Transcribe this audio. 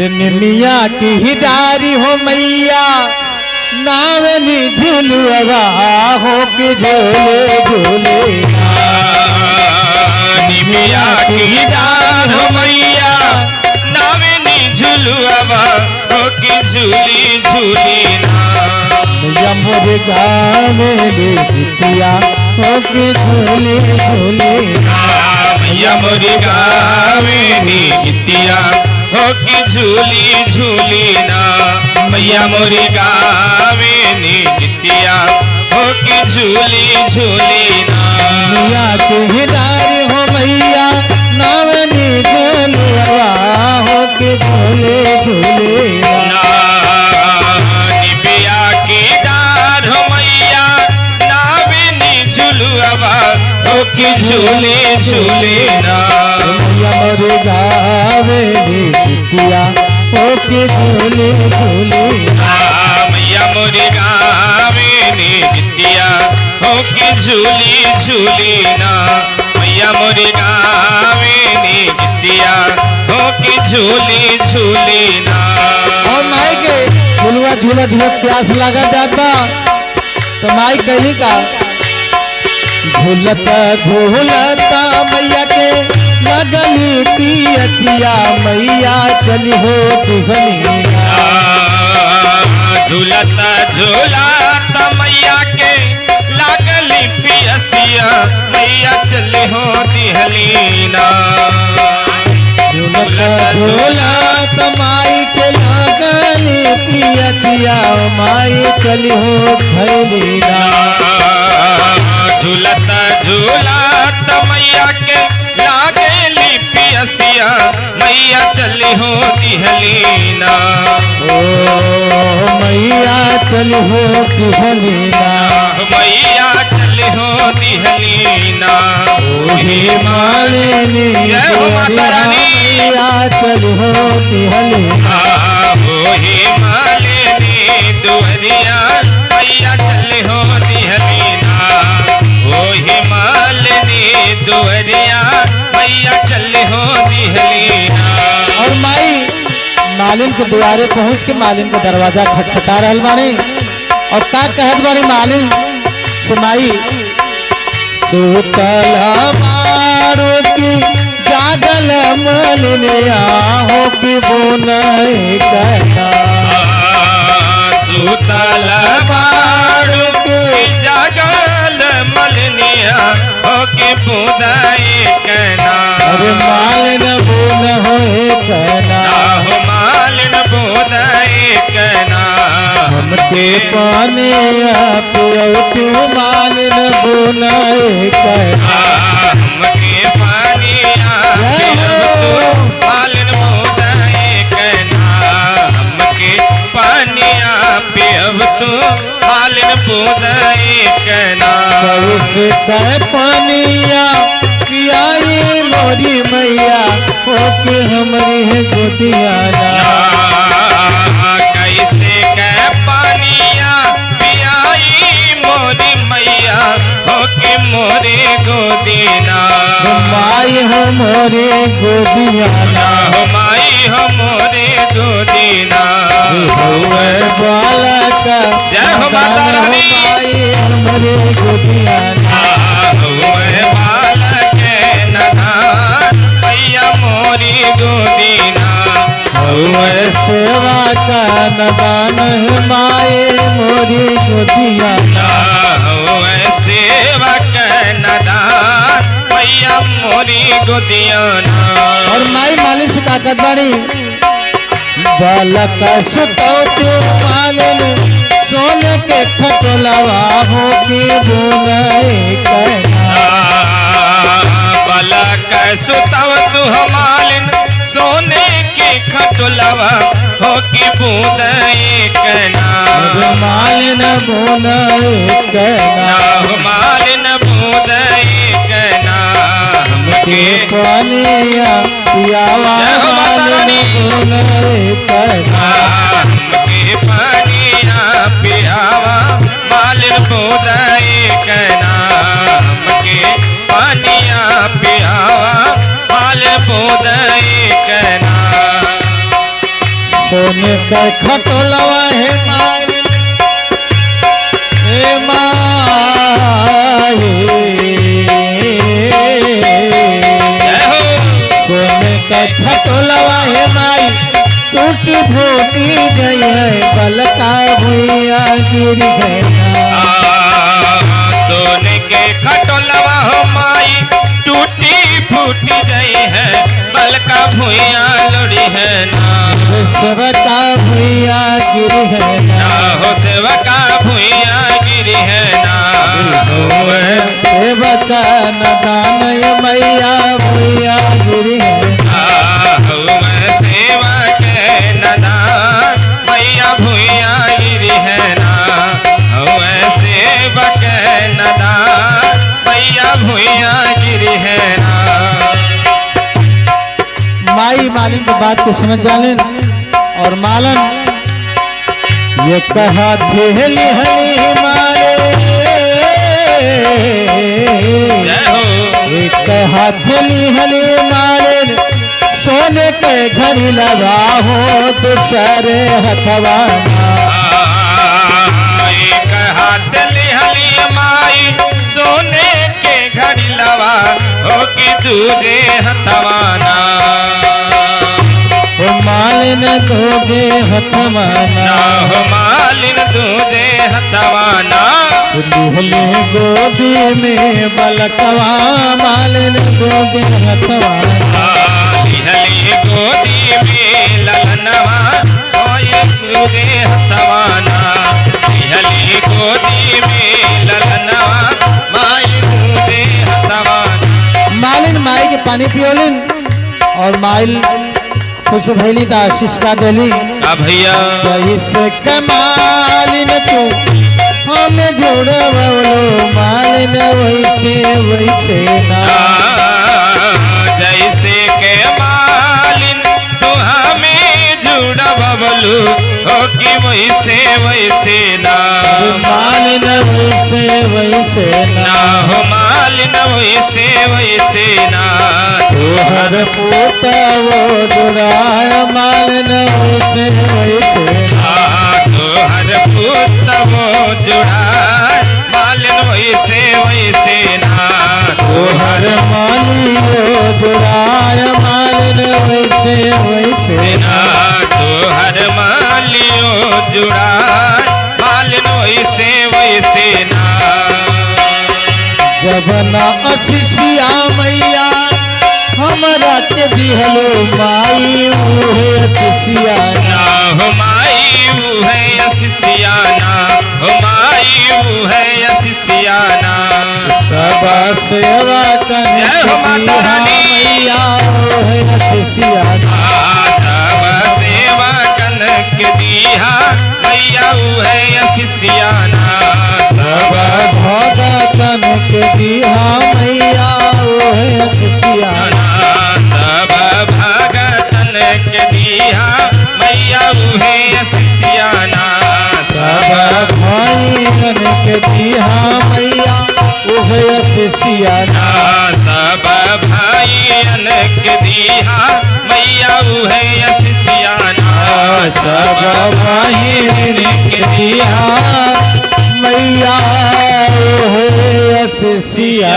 निमिया की हिडारी हो मैया नावनी झुलुआ हो के झोले झोले निमिया की हिडार हो मैया नावनी झुलुआ हो के झूली झूली मैया मोरे गावे ले बिटिया हो के झोले झोले मैया मोरे गावे नी बिटिया हो के झूली झूली ना मैया मोरी गावे नी बिटिया हो के झूली झूली ना मैया के हिडारी हो मैया नावनी झुलुआ हो के झोले झोले निबिया की डार हो मैया नावनी झुलुआ हो के झूले झूले ना मैया मोरे गावे ले बिटिया हो के झोले झोले मैया मोरी गावे नी बिटिया हो के झूली झूली ना मैया मोरी गावे नी बिटिया हो के झूली झूली ना और माई के झुलवा झूला झूला प्यास लगा जाता तो माई कहली का झूलता झूलता मैया के लगली पियतिया मैया चली हो तुहनीना झूलता झूलता मैया के लागली पियसिया मैया चली हो दिहलीना झूलता झूलता माई के लगली पियतिया माई चली हो थैलीना झूलता झूलता मैया के लागली पियसिया मैया चली हो दिहलीना ओ मैया चली हो तुहनीना मैया चली हो दिहलीना ओहे मालिनी जय हो माता रानी। मैया चली हो तुहनीना हे मालिनी दुवरिया मैया चली हो दिहलीना हे मालिनी दुवरिया मैया चली हो दिहलीना और माई मालिन के द्वारे पहुंच के मालिन का दरवाजा खटखटा रहल बानी और का कहत बानी मालिन से माई सुतल मारो की जागल मलिनिया हो की बोनई कहना सुतल बाड़ू के जागल मलनिया हो के बुदाई कहना अरे मालिन बोन होए कहना हो मालिन बुदाई कहना हमके पाने तू मालिन बोनई कहना हमके पानिया मालिन बुदाई कहना हमके पानिया पियब तू मालिन बुदाई कहना कैसे कह पानिया पियाई मोरी मैया हो के हमारी है गोदियाना कैसे कह पानिया पियाई मोरी मैया हो के मोरे गोदीना माई हो मोरे गोदियाना हो माई हो मोरे गोदीना हुए बालक जय हो माता रानी। माई हमारे गोदियाना हुए बालक नदान मैया मोरी गोदीना हुए सेवा का नदान है माई मोरी गोदियाना हुए सेवा नदान मैया मोरी गोदियाना और माई मालिन से ताकत बाड़ी बालक सुतो तू मालिन सोने के खटोलवा हो की बोनई कहना बालक सुतव तू मालिन सोने के खटोलवा हो की बूंदई कहना मालिन बोनई कहना मालिन बूंदई कहना के पानिया पियावा मालिन बोनई कहना हमके पानिया पियावा मालिन बूंदई कहना हमके पानिया पियावा मालिन बूंदई कहना सोने का खटोलवा है मालिन हे माई जय हो सोने का खटोलवा है माई टूटी फूटी गई है बलका भुइया गिर गया सोने के खटोलवा हो माई टूटी फूटी गई है बलका भुइया लड़ी है ना सेवका भुइया गिर है ना हो सेवका भुइया गिरी है ना सेवका नदान मैया भुइया गिर है मैं सेवा के नदान मैया भुइया गिरी है ना मैं सेवा के नदान मैया भुइया गिरी है ना माई मालिन की बात को समझ जाने और मालन ये कहा धेली हली मारे जय हो ये कहा धेली हली मारे सोने के घड़ी लगा हो दूसरे हथवाना एक हाथ लिहली माई सोने के घड़ी लवा हो कि दूजे हथवाना ओ मालिन दोगे हथवाना ना हो मालिन दूजे हथवाना दुहले गोदी में बलकवा मालिन दोगे हथवाना लिहली गोदी में ललनवा होए दूजे हथवाना लिहली गोदी में ललनवा माई दूजे हथवाना मालिन माई के पानी पियोलिन और माइल खुश भैली दा आशीष का देली का भैया कैसे कमालिन तू हमें जोड़वलो मालिन वैसे वैसे ना जैसे के मालिन तू हमें जुड़ा बबलू हो कि वैसे वैसे ना मालिन वैसे वैसे ना ना हो मालिन वैसे वैसे ना तोहर पूत वो दुराय मालिन वैसे वैसे ना तो हर पुत वो जुड़ा मालिन वैसे वैसे ना तोहर माली वो दुराय मालिन वैसे वैसे ना तो हर मालियो जुड़ा मालिन वैसे वैसे ना जब ना अशिषिया मैया हमरा के दिहलो माई उहे अशिषिया ना हो माई वो है अशिष्याना हो माई वो है अशिष्याना सब सेवा करने जय हो माता रानी। मैया उहे अशिषिया सब सेवा कन के दीहा मैया वो है अशिष्याना सब भगतन के दिहा मैया उहे अशिषिया सब भगतन के दीहा मैया वो है अशिष्याना सब भाईन के दिहा मैया उहे अशिषिया सब भाईन के दीहा मैया उहे अशिष्याना सब भाईन के दिहा मैया उहे अशिषिया